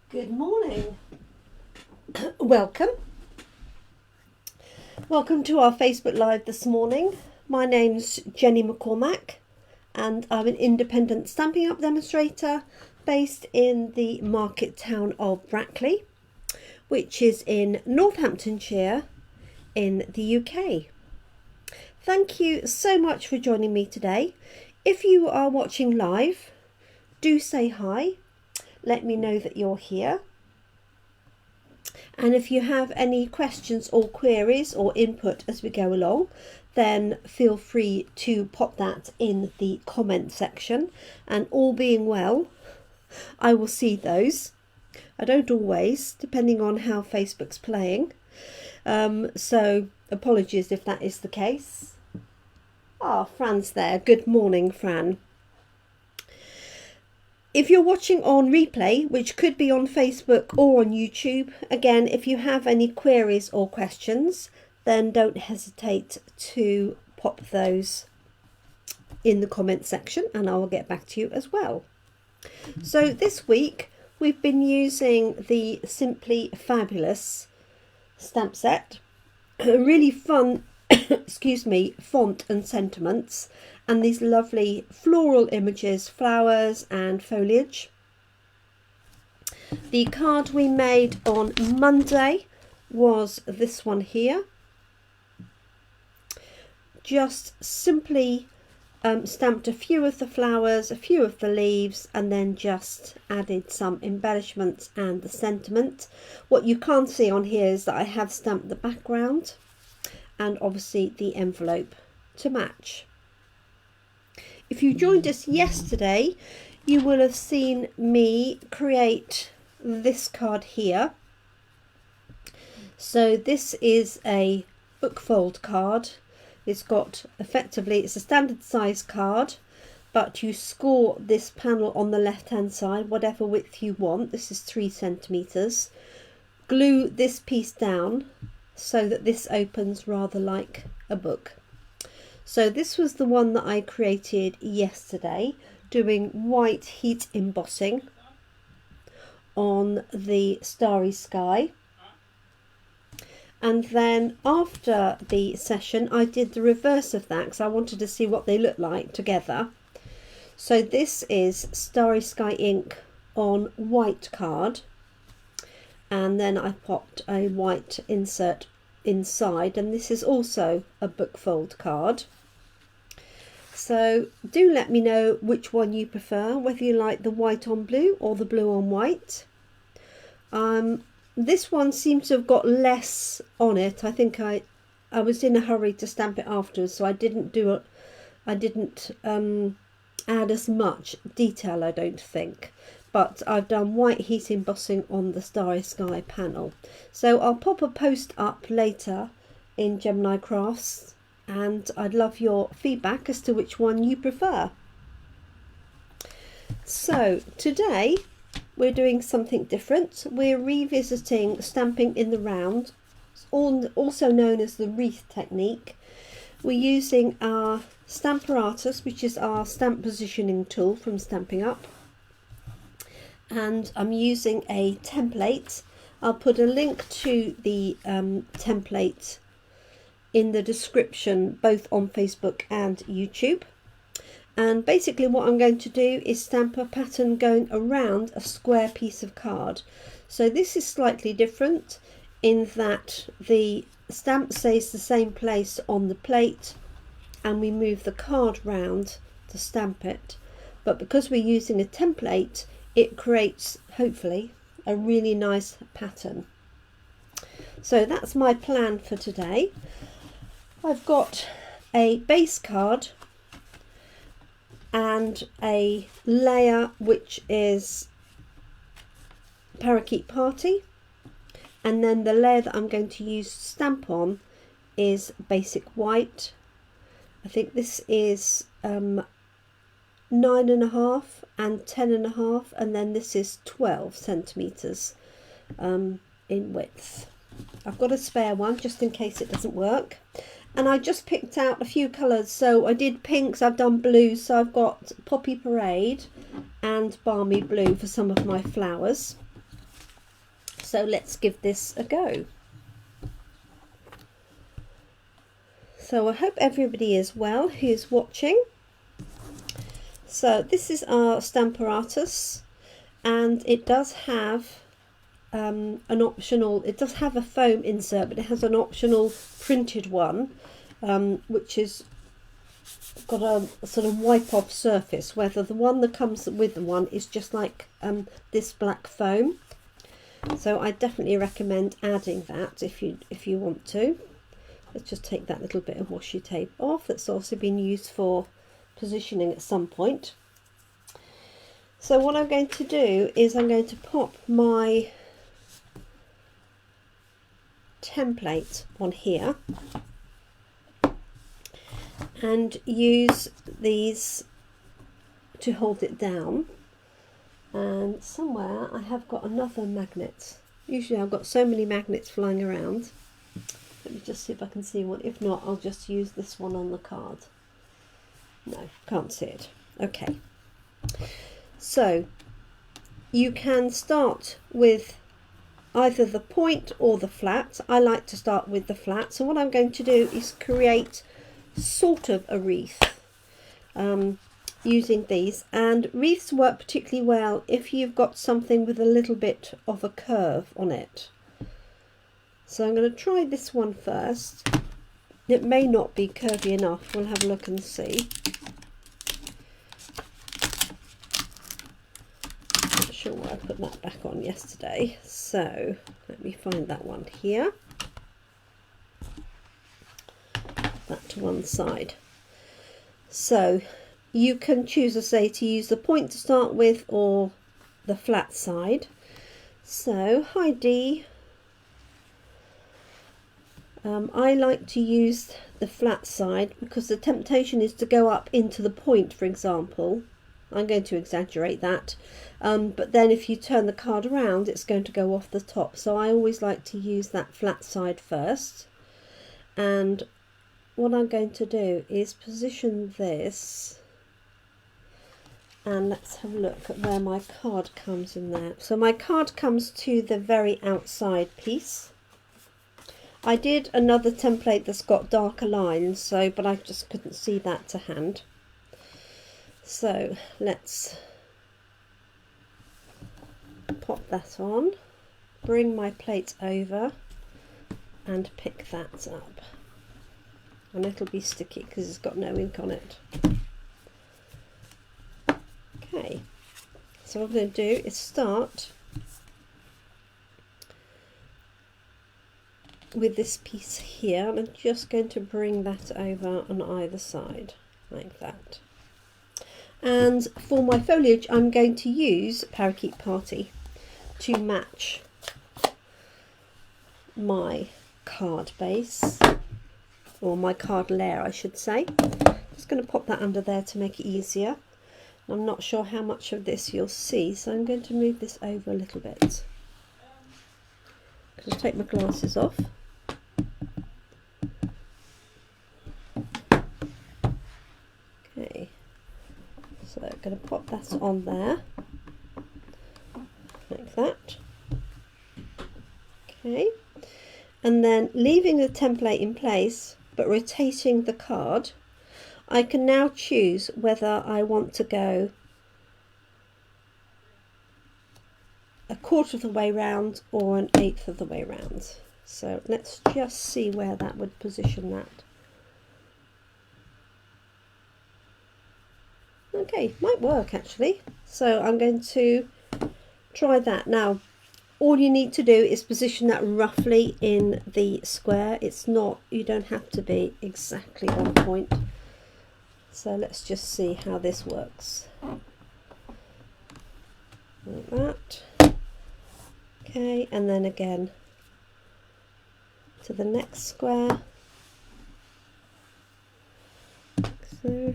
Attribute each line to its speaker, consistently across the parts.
Speaker 1: Good morning. Welcome to our Facebook Live this morning. My name's Jenny McCormac and I'm an independent Stampin' Up demonstrator based in the market town of Brackley, which is in Northamptonshire in the UK. Thank you so much for joining me today. If you are watching live, do say hi. Let me know that you're here. And if you have any questions or queries or input as we go along, then feel free to pop that in the comment section. And all being well, I will see those. I don't always, depending on how Facebook's playing. So apologies if that is the case. Fran's there. Good morning, Fran. If you're watching on replay, which could be on Facebook or on YouTube, again, if you have any queries or questions, then don't hesitate to pop those in the comment section and I will get back to you as well. So this week we've been using the Simply Fabulous stamp set, a really fun font and sentiments, and these lovely floral images, flowers and foliage. The card we made on Monday was this one here. Just simply stamped a few of the flowers, a few of the leaves, and then just added some embellishments and the sentiment. What you can't see on here is that I have stamped the background and obviously the envelope to match. If you joined us yesterday, you will have seen me create this card here. So this is a book fold card. It's a standard size card, but you score this panel on the left hand side, whatever width you want. This is 3 centimeters. Glue this piece down so that this opens rather like a book. So this was the one that I created yesterday, doing white heat embossing on the starry sky. And then after the session I did the reverse of that because I wanted to see what they look like together. So this is starry sky ink on white card, and then I popped a white insert inside, and this is also a book fold card. So do let me know which one you prefer, whether you like the white on blue or the blue on white. This one seems to have got less on it. I think I was in a hurry to stamp it afterwards, so I didn't add as much detail, I don't think. But I've done white heat embossing on the starry sky panel. So I'll pop a post up later in Jemini Crafts, and I'd love your feedback as to which one you prefer. So today we're doing something different. We're revisiting stamping in the round, also known as the wreath technique. We're using our Stamparatus, which is our stamp positioning tool from Stampin' Up. And I'm using a template. I'll put a link to the template in the description, both on Facebook and YouTube. And basically what I'm going to do is stamp a pattern going around a square piece of card. So this is slightly different in that the stamp stays the same place on the plate and we move the card round to stamp it. But because we're using a template, it creates, hopefully, a really nice pattern. So that's my plan for today. I've got a base card and a layer which is Parakeet Party, and then the layer that I'm going to use to stamp on is basic white. I think this is 9.5 and 10.5, and then this is 12 centimeters in width. I've got a spare one just in case it doesn't work. And I just picked out a few colours, so I did pinks, I've done blues, so I've got Poppy Parade and Balmy Blue for some of my flowers. So let's give this a go. So I hope everybody is well who's watching. So this is our Stamparatus, and it does have an optional, it does have a foam insert, but it has an optional printed one, which is got a sort of wipe off surface, whether the one that comes with the one is just like this black foam. So I definitely recommend adding that if you want to. Let's just take that little bit of washi tape off. That's also been used for positioning at some point. So what I'm going to do is I'm going to pop my template on here and use these to hold it down. And somewhere I have got another magnet. Usually I've got so many magnets flying around. Let me just see if I can see one. If not, I'll just use this one on the card. No, can't see it. Okay. So you can start with either the point or the flat. I like to start with the flat. So what I'm going to do is create sort of a wreath using these, and wreaths work particularly well if you've got something with a little bit of a curve on it. So I'm going to try this one first. It may not be curvy enough. We'll have a look and see. Not sure why I put that back on yesterday. So let me find that one here. That to one side. So you can choose, say, to use the point to start with or the flat side. So hi Dee. I like to use the flat side because the temptation is to go up into the point, for example. I'm going to exaggerate that, but then if you turn the card around it's going to go off the top, so I always like to use that flat side first. And what I'm going to do is position this, and let's have a look at where my card comes in there. So my card comes to the very outside piece. I did another template that's got darker lines, so but I just couldn't see that to hand. So let's pop that on, bring my plate over and pick that up. And it'll be sticky because it's got no ink on it. Okay, so what I'm going to do is start with this piece here, and I'm just going to bring that over on either side like that. And for my foliage I'm going to use Parakeet Party to match my card base, or my card layer I should say. Just going to pop that under there to make it easier. I'm not sure how much of this you'll see, so I'm going to move this over a little bit. Just take my glasses off. Okay, so I'm going to pop that on there, like that. Okay, and then leaving the template in place, but rotating the card, I can now choose whether I want to go a quarter of the way round or an eighth of the way round. So let's just see where that would position that. Okay, might work actually. So I'm going to try that. Now all you need to do is position that roughly in the square. It's not, you don't have to be exactly on point. So let's just see how this works. Like that. Okay, and then again to the next square. Like so.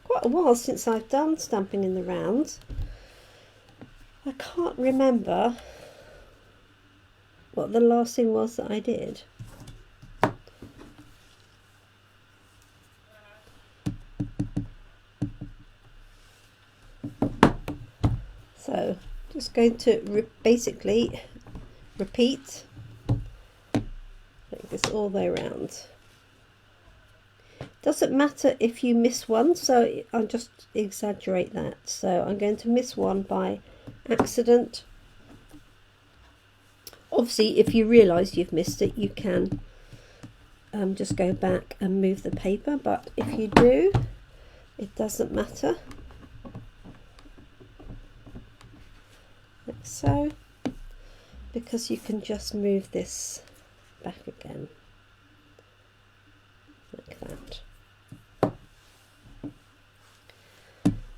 Speaker 1: Quite a while since I've done stamping in the round. I can't remember what the last thing was that I did. So just going to basically repeat like this all the way around. Doesn't matter if you miss one, so I'll just exaggerate that. So I'm going to miss one by accident. Obviously, if you realise you've missed it, you can just go back and move the paper, but if you do, it doesn't matter. Like so, because you can just move this back again, like that.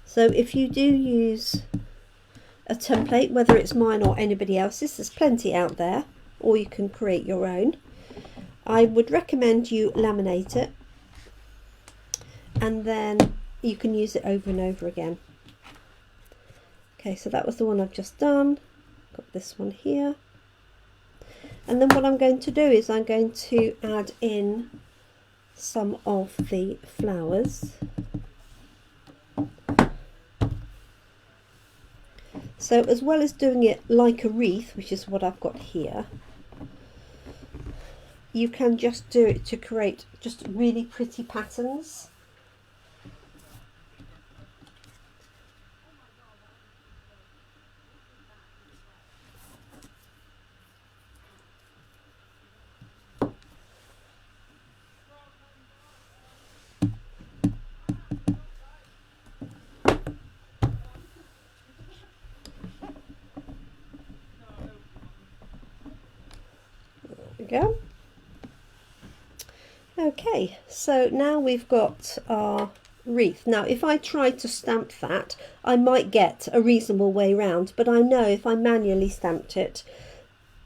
Speaker 1: So if you do use a template, whether it's mine or anybody else's, there's plenty out there, or you can create your own. I would recommend you laminate it, and then you can use it over and over again. Okay, so that was the one I've just done. Got this one here. And then what I'm going to do is I'm going to add in some of the flowers. So as well as doing it like a wreath, which is what I've got here, you can just do it to create just really pretty patterns. Go. Okay, so now we've got our wreath. Now if I tried to stamp that, I might get a reasonable way round, but I know if I manually stamped it,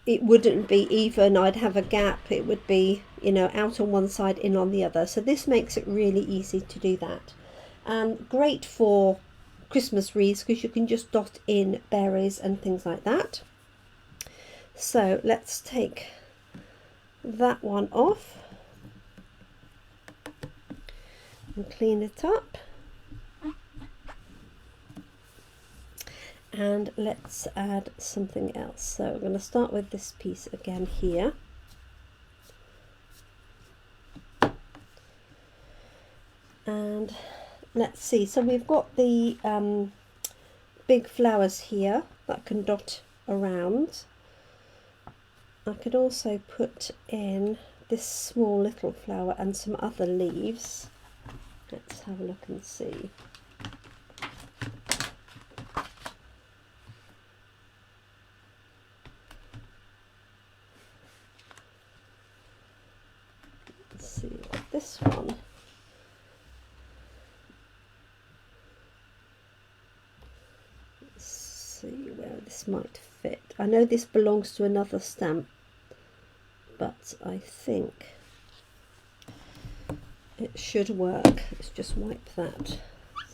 Speaker 1: it wouldn't be even. I'd have a gap. It would be, you know, out on one side, in on the other. So this makes it really easy to do that, and great for Christmas wreaths because you can just dot in berries and things like that. So let's take that one off and clean it up, and let's add something else. So I'm going to start with this piece again here, and let's see, so we've got the big flowers here that can dot around. I could also put in this small little flower and some other leaves. Let's have a look and see. Let's see what this one. Let's see where this might fit. I know this belongs to another stamp, but I think it should work. Let's just wipe that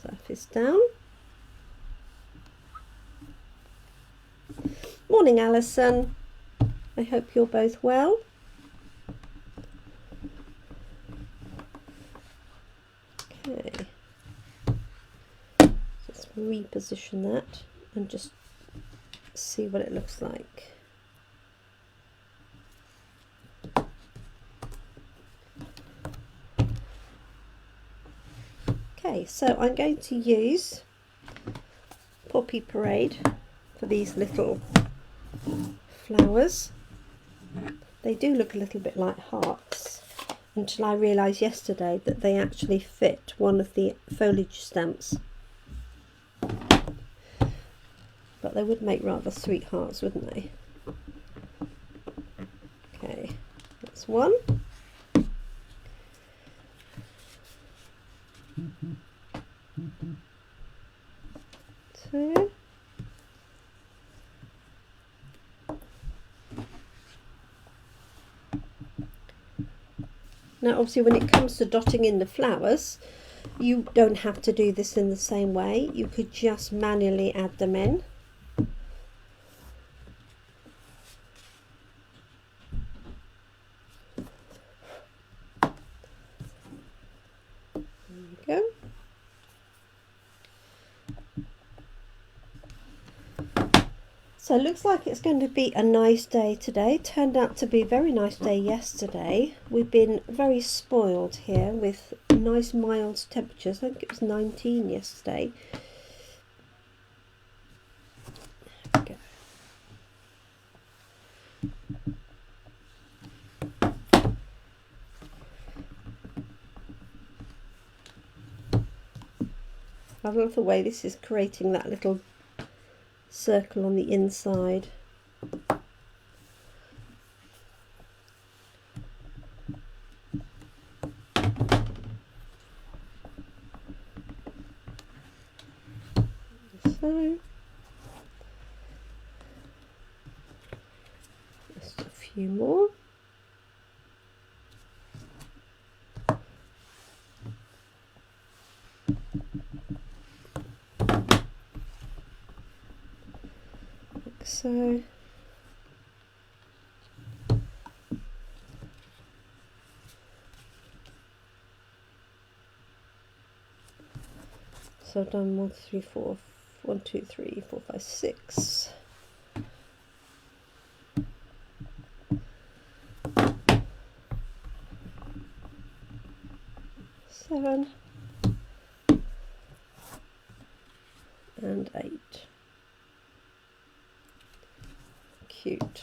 Speaker 1: surface down. Morning, Alison. I hope you're both well. Okay. Let's reposition that and just see what it looks like. Okay, so I'm going to use Poppy Parade for these little flowers. They do look a little bit like hearts, until I realised yesterday that they actually fit one of the foliage stamps. But they would make rather sweet hearts, wouldn't they? Okay, that's one. Two. Now obviously when it comes to dotting in the flowers, you don't have to do this in the same way. You could just manually add them in. There you go. So it looks like it's going to be a nice day today. Turned out to be a very nice day yesterday. We've been very spoiled here with nice mild temperatures. I think it was 19 yesterday. There we go. I love the way this is creating that little circle on the inside. So just a few more. So I've done 1, 2, 3, 4, 1, 2, 3, 4, 5, 6. Seven and 8. Cute.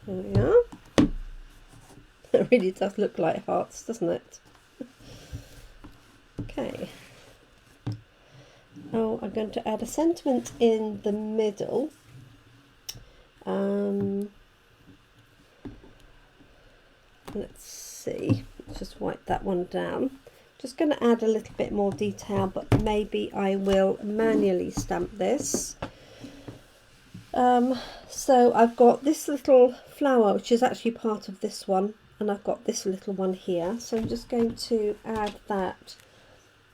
Speaker 1: There we are. It really does look like hearts, doesn't it? Okay. Oh, I'm going to add a sentiment in the middle. Let's see. Let's just wipe that one down. Just going to add a little bit more detail, but maybe I will manually stamp this. So I've got this little flower, which is actually part of this one, and I've got this little one here. So I'm just going to add that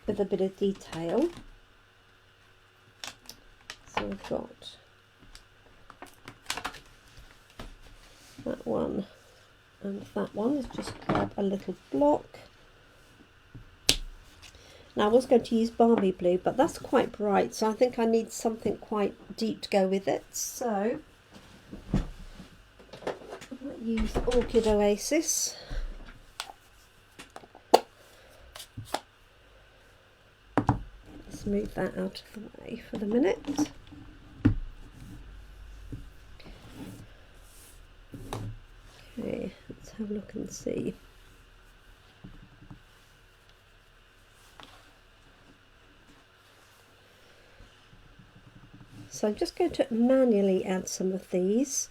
Speaker 1: with a bit of detail. So I've got that one and that one. Let's just grab a little block. Now I was going to use Barbie blue, but that's quite bright, so I think I need something quite deep to go with it. So I'll use Orchid Oasis. Let's move that out of the way for the minute. Okay, let's have a look and see. So I'm just going to manually add some of these.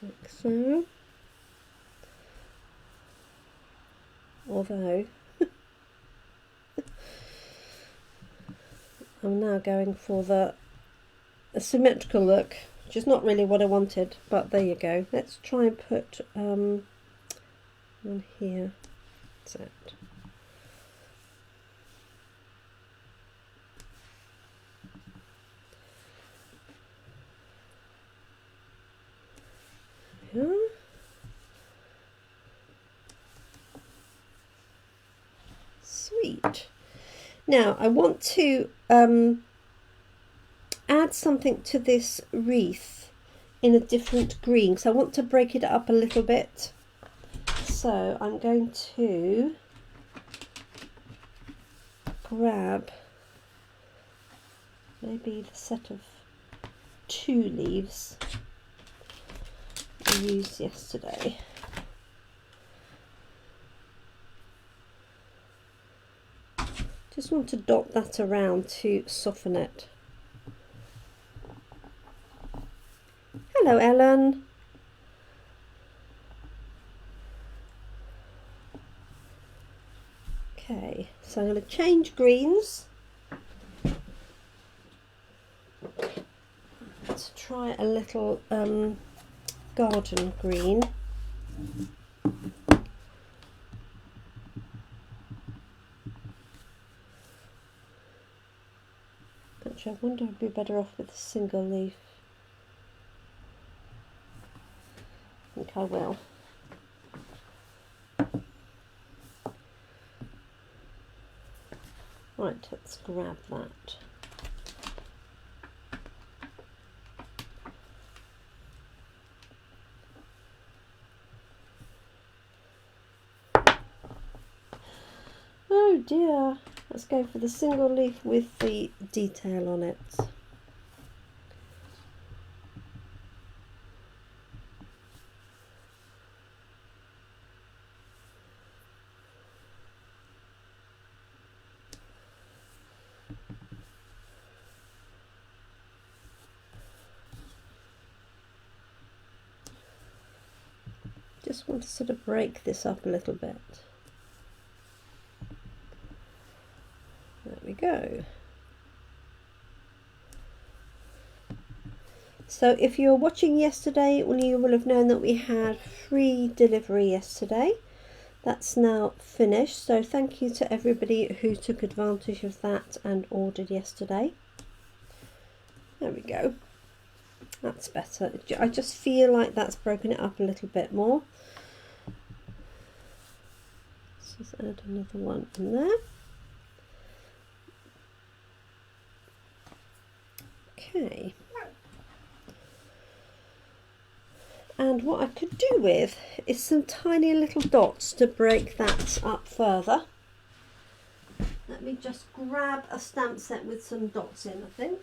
Speaker 1: Like so. Although I'm now going for the symmetrical look, which is not really what I wanted, but there you go. Let's try and put one here. That's it. Yeah. Sweet. Now I want to add something to this wreath in a different green, so I want to break it up a little bit. So I'm going to grab maybe the set of 2 leaves I used yesterday. Just want to dot that around to soften it. Hello, Ellen. Okay, so I'm going to change greens. Let's try a little garden green. Actually, I wonder if I'd be better off with a single leaf. I think I will. Right, let's grab that. Oh dear, let's go for the single leaf with the detail on it. Just want to sort of break this up a little bit. There we go. So if you were watching yesterday, well, you will have known that we had free delivery yesterday. That's now finished, so thank you to everybody who took advantage of that and ordered yesterday. There we go. That's better. I just feel like that's broken it up a little bit more. Let's just add another one in there. Okay. And what I could do with is some tiny little dots to break that up further. Let me just grab a stamp set with some dots in, I think.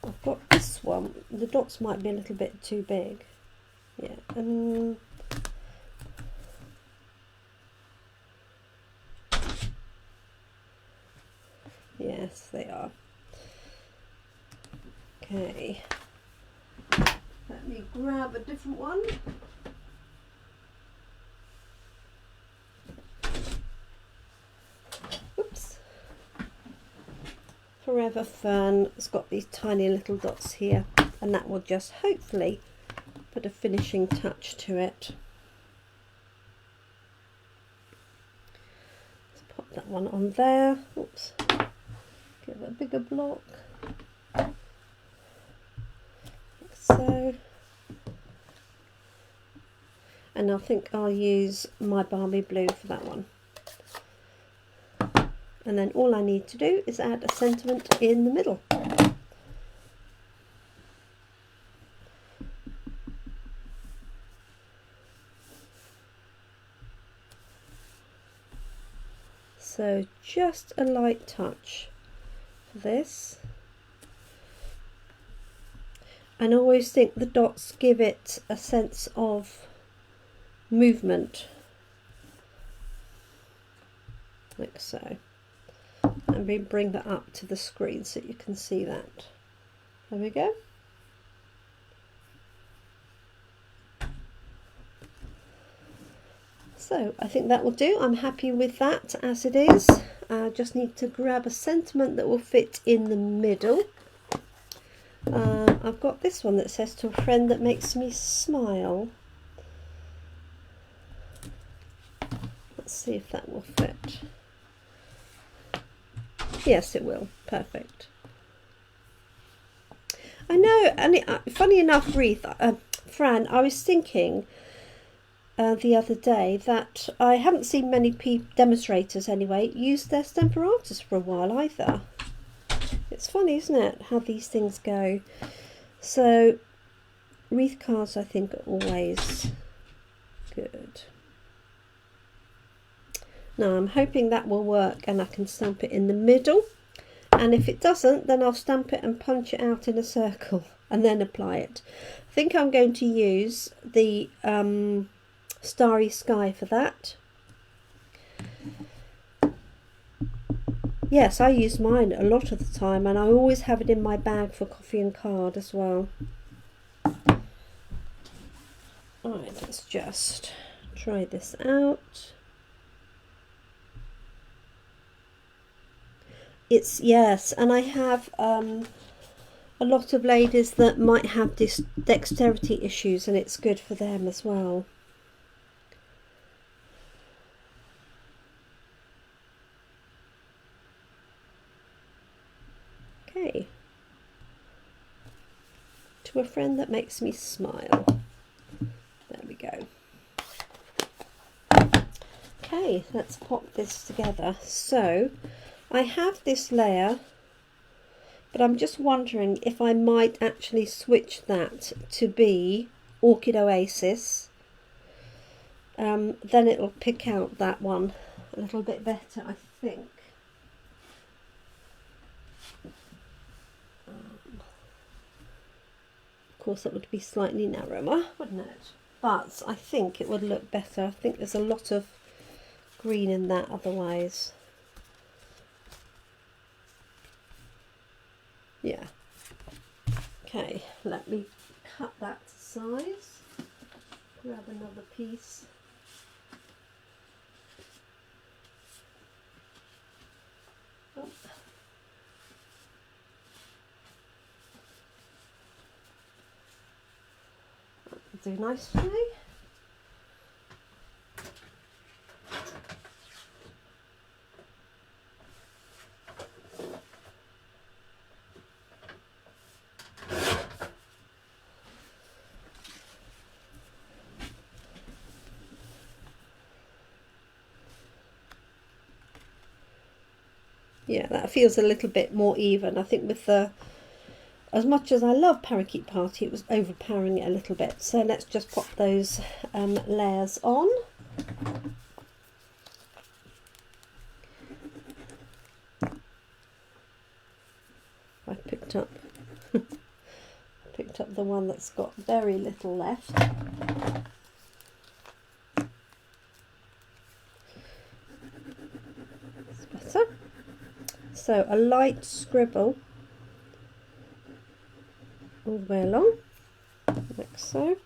Speaker 1: I've got this one. The dots might be a little bit too big. Yeah. Yes, they are. Okay. Let me grab a different one. Oops. Forever Fern. It's got these tiny little dots here, and that will just hopefully put a finishing touch to it. Let's pop that one on there. Oops. Give it a bigger block. Like so. And I think I'll use my Balmy Blue for that one. And then all I need to do is add a sentiment in the middle. So just a light touch for this. And I always think the dots give it a sense of movement, like so. And we bring that up to the screen so you can see that. There we go. So I think that will do. I'm happy with that as it is. I just need to grab a sentiment that will fit in the middle. I've got this one that says, "To a friend that makes me smile." Let's see if that will fit. Yes, it will. Perfect. I know, and funny enough, Wreath, Fran, I was thinking the other day that I haven't seen many demonstrators anyway use their Stamparatus for a while either. It's funny, isn't it, how these things go. So wreath cards I think are always good. Now I'm hoping that will work and I can stamp it in the middle, and if it doesn't then I'll stamp it and punch it out in a circle and then apply it. I think I'm going to use the Starry Sky for that. Yes, I use mine a lot of the time, and I always have it in my bag for coffee and card as well. Alright, let's just try this out. It's, yes, and I have a lot of ladies that might have dexterity issues, and it's good for them as well. Okay. To a friend that makes me smile. There we go. Okay, let's pop this together. So I have this layer, but I'm just wondering if I might actually switch that to be Orchid Oasis. Then it'll pick out that one a little bit better, I think. Of course, it would be slightly narrower, wouldn't it? But I think it would look better. I think there's a lot of green in that otherwise. Yeah. Okay, let me cut that to size. Grab another piece. Oh. That'll do nicely. Yeah, that feels a little bit more even. I think with the, as much as I love Parakeet Party, it was overpowering it a little bit. So let's just pop those layers on. I picked up the one that's got very little left. That's better. So a light scribble all the way along, like so.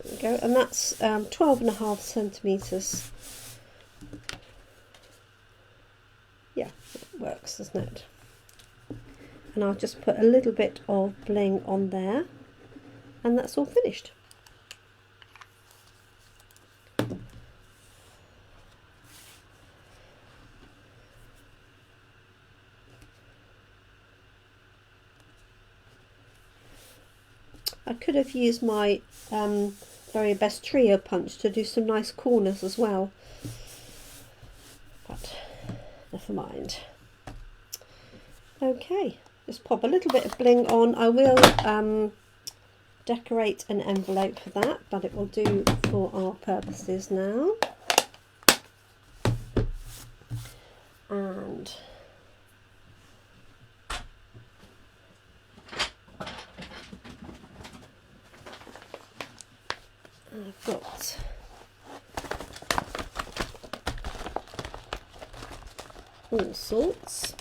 Speaker 1: There we go, and that's 12.5 centimetres. Yeah, it works, doesn't it? And I'll just put a little bit of bling on there, and that's all finished. I could have used my very best trio punch to do some nice corners as well, but never mind. Okay, just pop a little bit of bling on. I will decorate an envelope for that, but it will do for our purposes now. And I've got all sorts.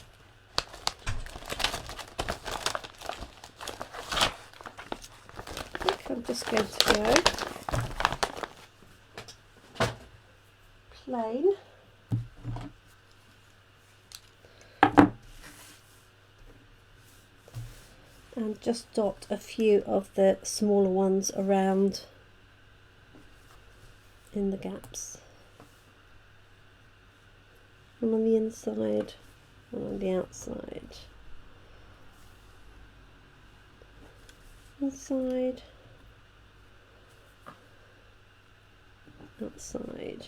Speaker 1: I think I'm just going to go plain. And just dot a few of the smaller ones around in the gaps. One on the inside, one on the outside. Inside, outside.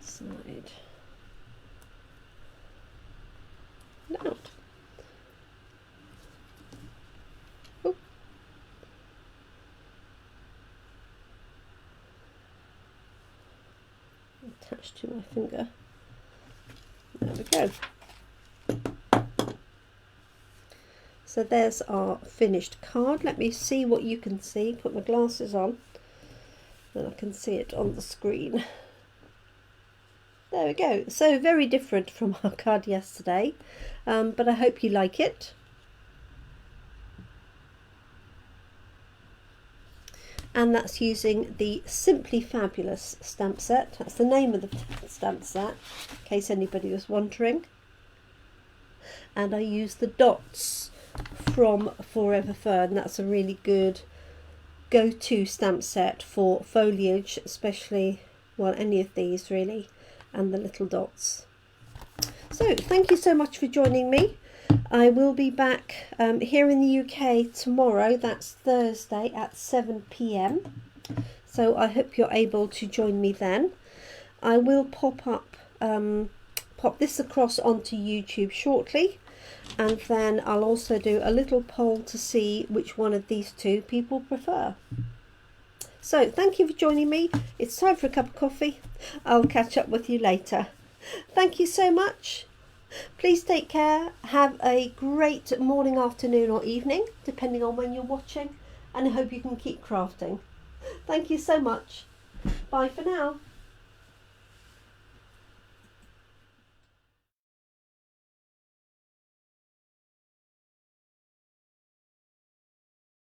Speaker 1: Side. And out. Oh. Attached to my finger. There we go. So there's our finished card. Let me see what you can see. Put my glasses on, then I can see it on the screen. There we go. So very different from our card yesterday, but I hope you like it. And that's using the Simply Fabulous stamp set. That's the name of the stamp set, in case anybody was wondering. And I use the dots from Forever Fern. That's a really good go-to stamp set for foliage, especially, well, any of these really, and the little dots. So thank you so much for joining me. I will be back here in the UK tomorrow. That's Thursday at 7 p.m. So I hope you're able to join me then. I will pop this across onto YouTube shortly, and then I'll also do a little poll to see which one of these two people prefer. So thank you for joining me. It's time for a cup of coffee. I'll catch up with you later. Thank you so much. Please take care. Have a great morning, afternoon or evening, depending on when you're watching, and I hope you can keep crafting. Thank you so much. Bye for now.